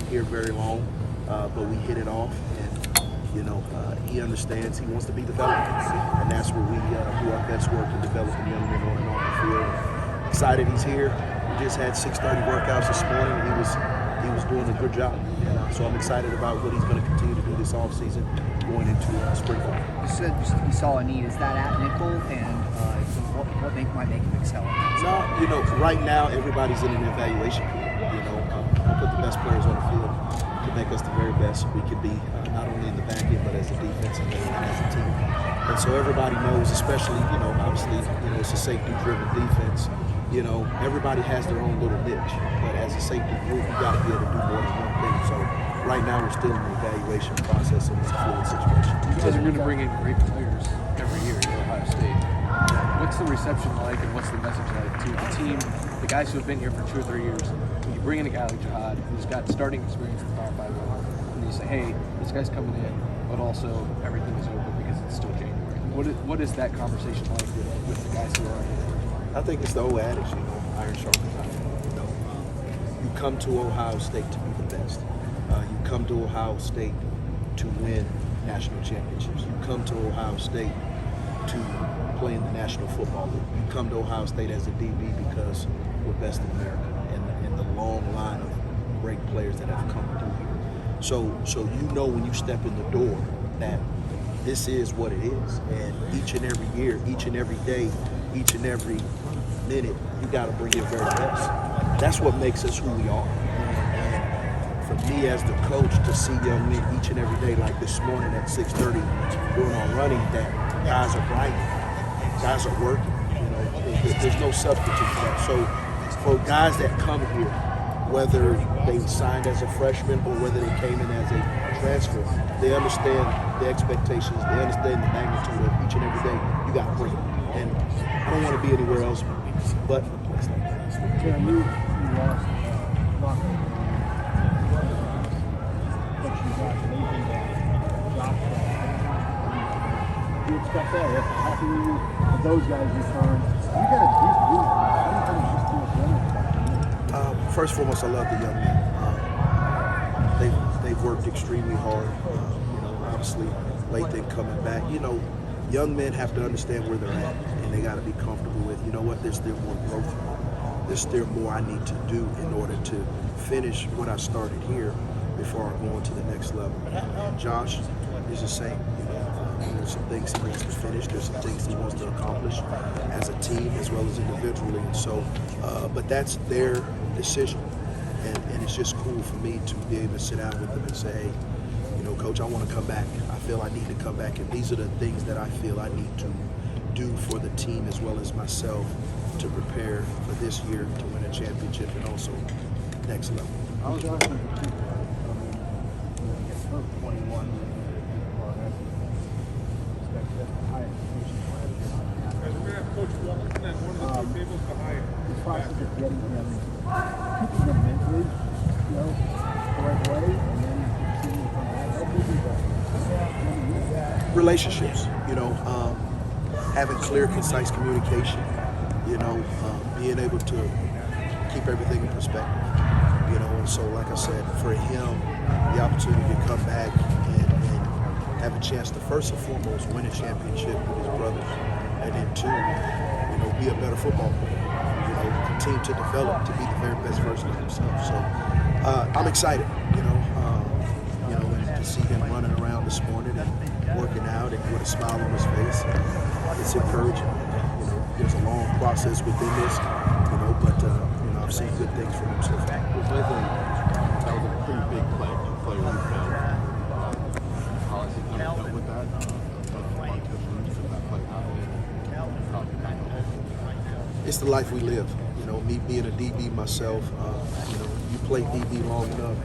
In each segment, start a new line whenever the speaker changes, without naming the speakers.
here very long, but we hit it off, and he understands he wants to be developed, and that's where we do our best work in developing young men on and off the field. Excited he's here. We just had 6:30 workouts this morning. He was doing a good job, so I'm excited about what he's going to continue to do this offseason going into spring ball.
You said you saw a need. Is that at nickel, and what might make him excel?
No, right now everybody's in an evaluation period. I put the best players on the field to make us the very best we could be, not only in the back end, but as a defense and as a team. And so everybody knows, especially, obviously, it's a safety-driven defense. Everybody has their own little niche, but as a safety group, you got to be able to do more than one thing. So right now we're still in the evaluation process, and it's a fluid situation.
You guys are going to bring in great players every year at Ohio State. What's the reception like, and what's the message like to the team, the guys who have been here for 2 or 3 years? When you bring in a guy like Jihad, who's got starting experience in the Power 5 level, and you say, hey, this guy's coming in, but also everything is open because it's still January. What is that conversation like with the guys who are here?
I think it's the old adage, iron sharpens iron. You come to Ohio State to be the best. You come to Ohio State to win national championships. You come to Ohio State to play in the National Football League. You come to Ohio State as a DB because we're best in America and the long line of great players that have come through here. So when you step in the door that this is what it is, and each and every year, each and every day, each and every minute, you got to bring your very best. That's what makes us who we are. And for me as the coach to see young men each and every day, like this morning at 6:30, doing our running, that guys are bright, guys are working. There's no substitute for that. So for guys that come here, whether they signed as a freshman or whether they came in as a transfer, they understand the expectations, they understand the magnitude of each and every day. You got to bring it. And I don't want to be anywhere else but a place like that.
Tim, you lost Buckeye. But you got Lathan Ransom. Do you expect that? If happy with you, with those guys return. You got a deep group. How do you just do it?
First and foremost, I love the young men. They've worked extremely hard. Obviously, Lathan coming back. Young men have to understand where they're at, and they got to be comfortable with, there's still more growth. There's still more I need to do in order to finish what I started here before I go on to the next level. And Josh is the same. There's some things he needs to finish. There's some things he wants to accomplish as a team as well as individually. And so, but that's their decision. And it's just cool for me to be able to sit down with them and say, hey, Coach, I want to come back. I feel I need to come back, and these are the things that I feel I need to do for the team as well as myself to prepare for this year to win a championship and also next level.
I was asking for 2 guys. Gets hurt 21. That's the highest position last year.
We're going to have Coach Walton at one of the 2 tables behind.
The process of getting him, keeping him mentally, the right way, and then seeing him come back.
Relationships, having clear, concise communication, being able to keep everything in perspective, and so like I said, for him, the opportunity to come back and have a chance to first and foremost win a championship with his brothers, and then 2, be a better football player, continue to develop to be the very best version of himself. So I'm excited, and to see him running around this morning and working out and with a smile on his face, it's encouraging. There's a long process within this, but I've seen good things from him so far.
That was a pretty big play we found. How has he kind of dealt with that?
It's the life we live. Me being a DB myself, you play DB long enough,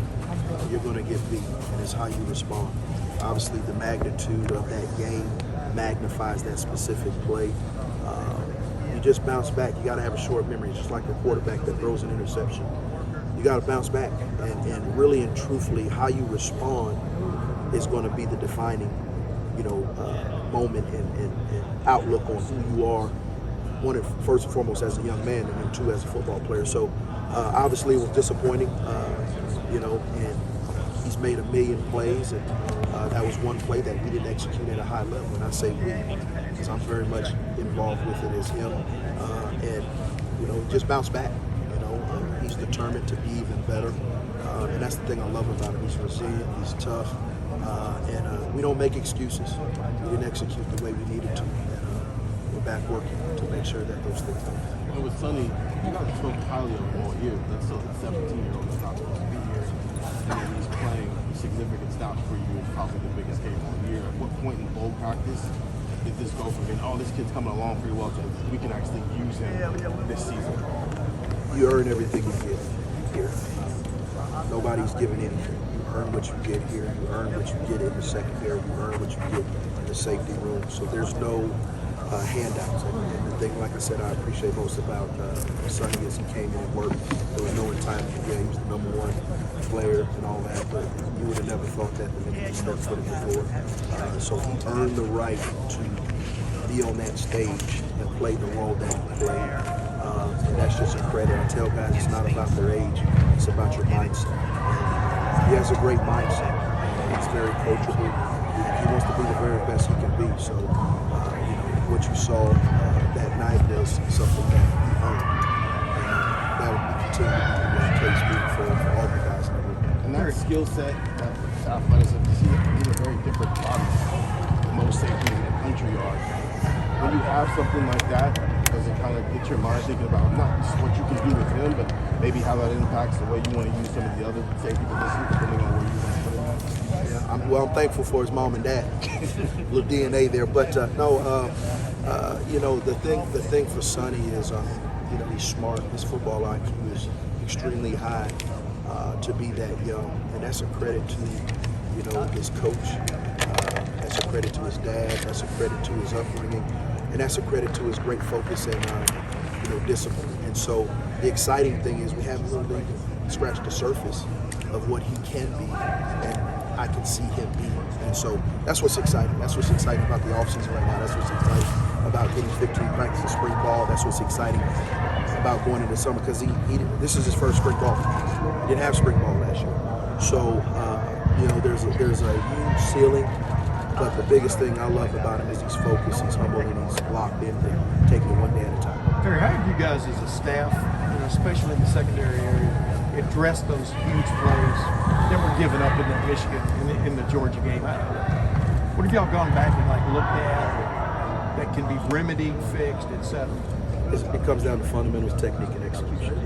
you're going to get beat, and it's how you respond. Obviously, the magnitude of that game magnifies that specific play. You just bounce back. You got to have a short memory. It's just like a quarterback that throws an interception. You got to bounce back, and really and truthfully, how you respond is going to be the defining, moment and outlook on who you are one, first and foremost as a young man, and then two, as a football player. So obviously it was disappointing, and he's made a million plays, and that was one play that we didn't execute at a high level. And I say we, because I'm very much involved with it as him, and just bounce back. He's determined to be even better, and that's the thing I love about him. He's resilient, he's tough, and we don't make excuses. We didn't execute the way we needed to, and we're back working to make sure that those things don't happen.
And with Sonny, you guys spoke highly of him all year. That's still a 17-year-old that's not supposed to be here. And then he's playing significant stops for you, probably the biggest game of the year. At what point in bowl practice did this go from being, this kid's coming along pretty well, to we can actually use him this season?
You earn everything you get here. Nobody's giving anything. You earn what you get here. You earn what you get in the secondary. You earn what you get in the safety room. So there's no handouts. And the thing, like I said, I appreciate most about Sonny is he came in and worked. There was no entitlement. Yeah, he was the number one player and all that, but you would have never thought that the minute he stepped foot in the door. So he earned the right to be on that stage and play the role that he played. And that's just a credit. I tell guys it's not about their age, it's about your mindset. And he has a great mindset. He's very coachable. He wants to be the very best he can be. So, what you saw that night was something that he earned. And that would continue to be the case moving forward for all the guys in the room.
And that skill set, athleticism, he's a very different body than most safeties in the country are. When you have something like that, does it kind of get your mind thinking about not just what you can do with him, but maybe how that impacts the way you want to use some of the other safety positions, depending on where you want to put him?
Yeah, I'm thankful for his mom and dad. A little DNA there, but the thing for Sonny is, he's smart. His football IQ is extremely high to be that young, and that's a credit to his coach. That's a credit to his dad. That's a credit to his upbringing. And that's a credit to his great focus and discipline. And so the exciting thing is we haven't really scratched the surface of what he can be, and I can see him be. And so that's what's exciting. That's what's exciting about the offseason right now. That's what's exciting about getting 15 practices of spring ball. That's what's exciting about going into summer, because this is his first spring ball. He didn't have spring ball last year. So there's a huge ceiling. But the biggest thing I love about him is he's focused, he's humble, and he's locked in to taking it one day at a time.
Terry, how have you guys as a staff, especially in the secondary area, address those huge plays that were given up in the Michigan, in the Georgia game? What have y'all gone back and looked at that can be remedied, fixed, etc.?
It comes down to fundamentals, technique, and execution.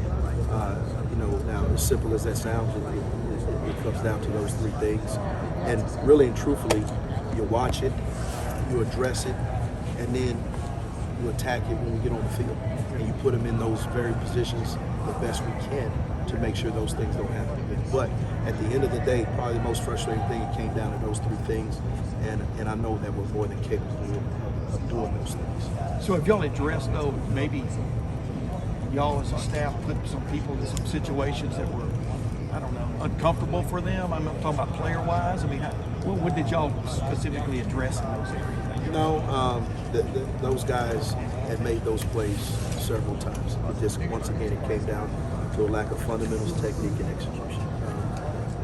Now as simple as that sounds, it comes down to those three things. And really and truthfully, you watch it, you address it, and then you attack it when we get on the field. And you put them in those very positions the best we can to make sure those things don't happen again. But at the end of the day, probably the most frustrating thing, it came down to those three things. And I know that we're more than capable of doing those things.
So if y'all addressed those, maybe y'all as a staff put some people in some situations that were, uncomfortable for them? I'm talking about player-wise. What did y'all specifically address in those areas?
No, those guys had made those plays several times. Once again, it came down to a lack of fundamentals, technique, and execution.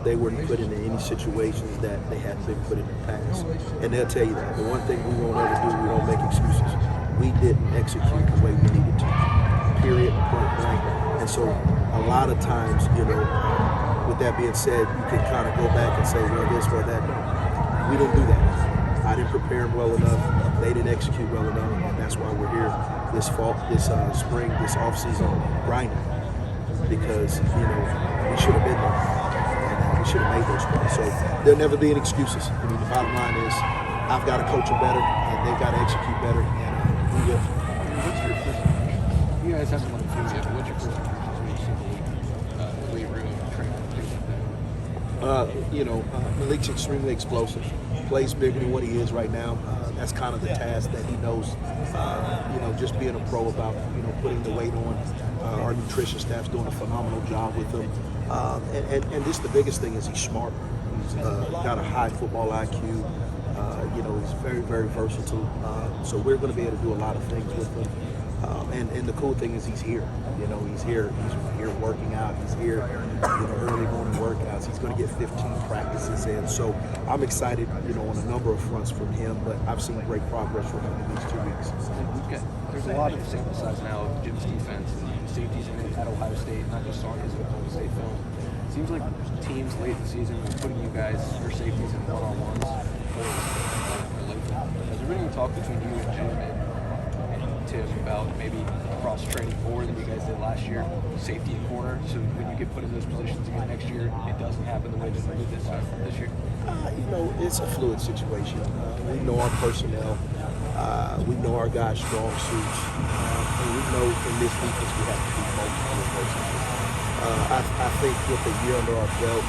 They weren't put into any situations that they hadn't been put in the past. And they'll tell you that. The one thing we won't ever do, we don't make excuses. We didn't execute the way we needed to. Period, point blank. And so a lot of times, with that being said, you can kind of go back and say, well, this, well, that. We didn't do that. I didn't prepare them well enough. They didn't execute well enough. And that's why we're here this fall, this spring, this offseason grinding. Because, we should have been there. And we should have made those plays. So there'll never be any excuses. The bottom line is I've got to coach them better, and they've got to execute better, and we will.
What's your first? You guys haven't won a few yet, but what's your first impressions when you see the weight room, training, things like that?
Malik's extremely explosive. Plays bigger than what he is right now. That's kind of the task that he knows. Just being a pro about putting the weight on. Our nutrition staff's doing a phenomenal job with him. And just the biggest thing is he's smart. He's got a high football IQ. He's very, very versatile. So we're going to be able to do a lot of things with him. And the cool thing is he's here. You know, he's here working out. He's here, early morning workouts. He's going to get 15 practices in. So I'm excited, on a number of fronts from him. But I've seen great progress from him in these 2 weeks.
There's a lot of sample size now of Jim's defense and safeties in it at Ohio State, not just on his Oklahoma State film. It seems like teams late in the season were putting you guys, your safeties, in one-on-ones. Has there been any talk between you and Jim and Tim about maybe cross-training more than you guys did last year, safety and corner, so when you get put in those positions again next year, it doesn't happen the way that it did this year?
It's a fluid situation. We know our personnel. We know our guys' strong suits. And we know in this defense we have to be multiple relationships. I think with a year under our belt,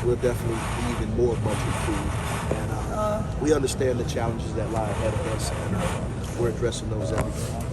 we'll definitely be even more multi-tooled. And we understand the challenges that lie ahead of us, and we're addressing those every day.